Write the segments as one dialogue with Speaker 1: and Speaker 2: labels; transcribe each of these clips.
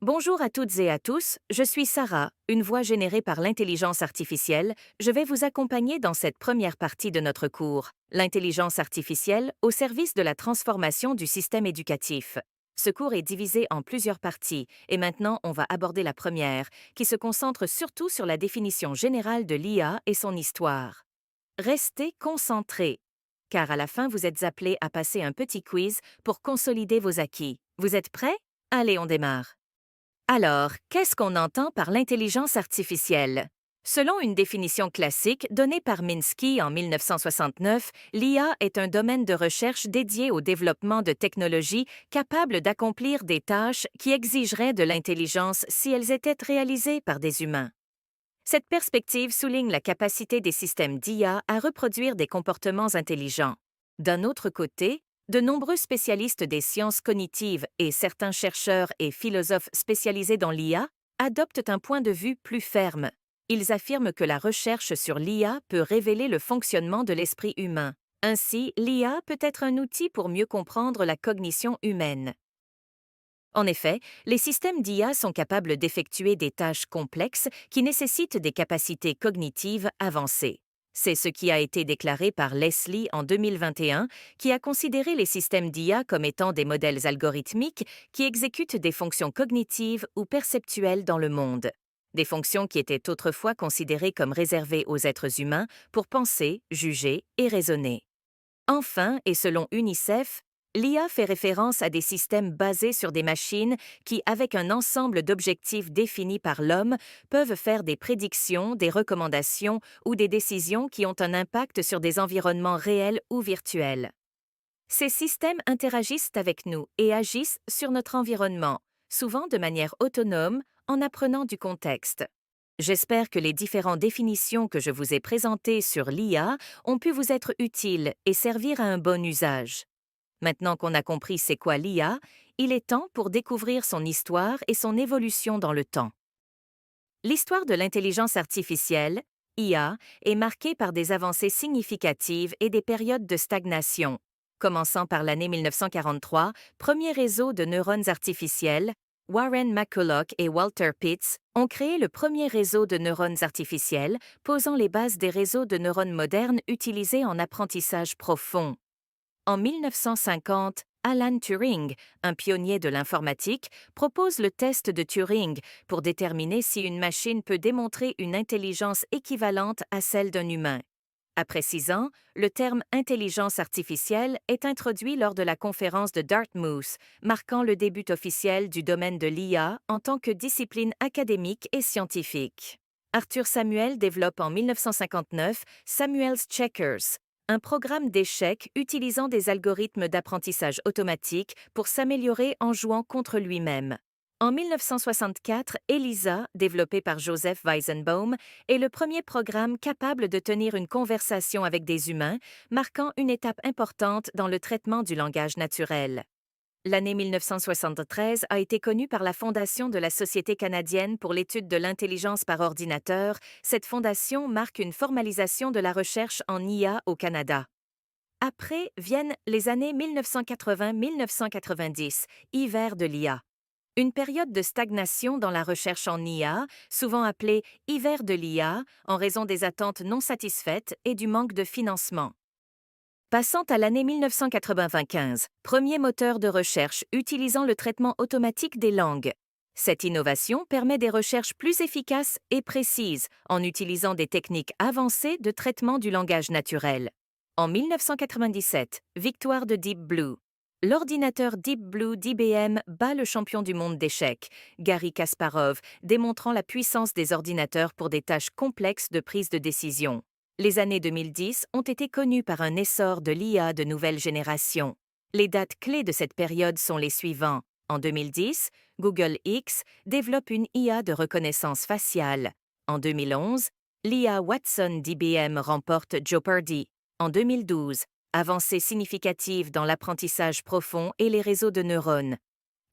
Speaker 1: Bonjour à toutes et à tous, je suis Sarah, une voix générée par l'intelligence artificielle. Je vais vous accompagner dans cette première partie de notre cours, l'intelligence artificielle au service de la transformation du système éducatif. Ce cours est divisé en plusieurs parties et maintenant on va aborder la première, qui se concentre surtout sur la définition générale de l'IA et son histoire. Restez concentrés, car à la fin vous êtes appelés à passer un petit quiz pour consolider vos acquis. Vous êtes prêts? Allez, on démarre. Alors, qu'est-ce qu'on entend par l'intelligence artificielle? Selon une définition classique donnée par Minsky en 1969, l'IA est un domaine de recherche dédié au développement de technologies capables d'accomplir des tâches qui exigeraient de l'intelligence si elles étaient réalisées par des humains. Cette perspective souligne la capacité des systèmes d'IA à reproduire des comportements intelligents. D'un autre côté, de nombreux spécialistes des sciences cognitives et certains chercheurs et philosophes spécialisés dans l'IA adoptent un point de vue plus ferme. Ils affirment que la recherche sur l'IA peut révéler le fonctionnement de l'esprit humain. Ainsi, l'IA peut être un outil pour mieux comprendre la cognition humaine. En effet, les systèmes d'IA sont capables d'effectuer des tâches complexes qui nécessitent des capacités cognitives avancées. C'est ce qui a été déclaré par Leslie en 2021, qui a considéré les systèmes d'IA comme étant des modèles algorithmiques qui exécutent des fonctions cognitives ou perceptuelles dans le monde. Des fonctions qui étaient autrefois considérées comme réservées aux êtres humains pour penser, juger et raisonner. Enfin, et selon UNICEF, l'IA fait référence à des systèmes basés sur des machines qui, avec un ensemble d'objectifs définis par l'homme, peuvent faire des prédictions, des recommandations ou des décisions qui ont un impact sur des environnements réels ou virtuels. Ces systèmes interagissent avec nous et agissent sur notre environnement, souvent de manière autonome, en apprenant du contexte. J'espère que les différentes définitions que je vous ai présentées sur l'IA ont pu vous être utiles et servir à un bon usage. Maintenant qu'on a compris c'est quoi l'IA, il est temps pour découvrir son histoire et son évolution dans le temps. L'histoire de l'intelligence artificielle, IA, est marquée par des avancées significatives et des périodes de stagnation. Commençant par l'année 1943, premier réseau de neurones artificiels, Warren McCulloch et Walter Pitts ont créé le premier réseau de neurones artificiels, posant les bases des réseaux de neurones modernes utilisés en apprentissage profond. En 1950, Alan Turing, un pionnier de l'informatique, propose le test de Turing pour déterminer si une machine peut démontrer une intelligence équivalente à celle d'un humain. Après 6 ans, le terme intelligence artificielle est introduit lors de la conférence de Dartmouth, marquant le début officiel du domaine de l'IA en tant que discipline académique et scientifique. Arthur Samuel développe en 1959 Samuel's Checkers, un programme d'échecs utilisant des algorithmes d'apprentissage automatique pour s'améliorer en jouant contre lui-même. En 1964, ELIZA, développé par Joseph Weizenbaum, est le premier programme capable de tenir une conversation avec des humains, marquant une étape importante dans le traitement du langage naturel. L'année 1973 a été connue par la fondation de la Société canadienne pour l'étude de l'intelligence par ordinateur. Cette fondation marque une formalisation de la recherche en IA au Canada. Après viennent les années 1980-1990, hiver de l'IA. Une période de stagnation dans la recherche en IA, souvent appelée hiver de l'IA, en raison des attentes non satisfaites et du manque de financement. Passant à l'année 1995, premier moteur de recherche utilisant le traitement automatique des langues. Cette innovation permet des recherches plus efficaces et précises en utilisant des techniques avancées de traitement du langage naturel. En 1997, victoire de Deep Blue. L'ordinateur Deep Blue d'IBM bat le champion du monde d'échecs, Garry Kasparov, démontrant la puissance des ordinateurs pour des tâches complexes de prise de décision. Les années 2010 ont été connues par un essor de l'IA de nouvelle génération. Les dates clés de cette période sont les suivants. En 2010, Google X développe une IA de reconnaissance faciale. En 2011, l'IA Watson d'IBM remporte Jeopardy! En 2012, avancée significative dans l'apprentissage profond et les réseaux de neurones.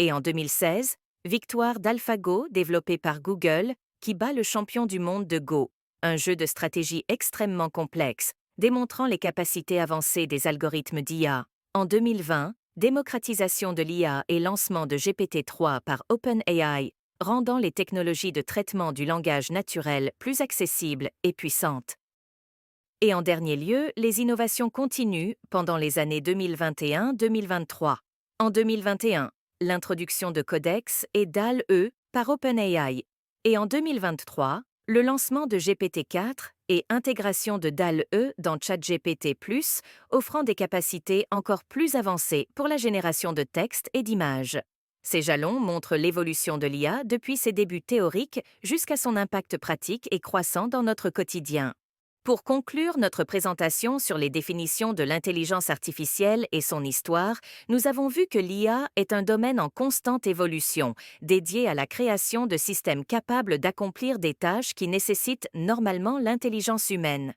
Speaker 1: Et en 2016, victoire d'AlphaGo développé par Google, qui bat le champion du monde de Go, un jeu de stratégie extrêmement complexe, démontrant les capacités avancées des algorithmes d'IA. En 2020, démocratisation de l'IA et lancement de GPT-3 par OpenAI, rendant les technologies de traitement du langage naturel plus accessibles et puissantes. Et en dernier lieu, les innovations continuent pendant les années 2021-2023. En 2021, l'introduction de Codex et DALL-E par OpenAI. Et en 2023, le lancement de GPT-4 et intégration de DALL-E dans ChatGPT+, offrant des capacités encore plus avancées pour la génération de textes et d'images. Ces jalons montrent l'évolution de l'IA depuis ses débuts théoriques jusqu'à son impact pratique et croissant dans notre quotidien. Pour conclure notre présentation sur les définitions de l'intelligence artificielle et son histoire, nous avons vu que l'IA est un domaine en constante évolution, dédié à la création de systèmes capables d'accomplir des tâches qui nécessitent normalement l'intelligence humaine.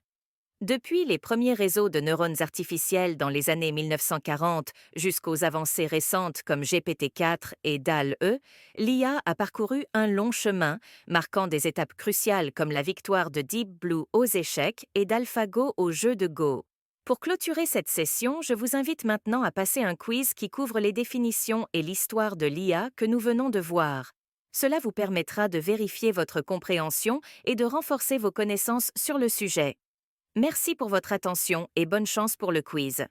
Speaker 1: Depuis les premiers réseaux de neurones artificiels dans les années 1940 jusqu'aux avancées récentes comme GPT-4 et DALL-E, l'IA a parcouru un long chemin, marquant des étapes cruciales comme la victoire de Deep Blue aux échecs et d'AlphaGo au jeu de Go. Pour clôturer cette session, je vous invite maintenant à passer un quiz qui couvre les définitions et l'histoire de l'IA que nous venons de voir. Cela vous permettra de vérifier votre compréhension et de renforcer vos connaissances sur le sujet. Merci pour votre attention et bonne chance pour le quiz.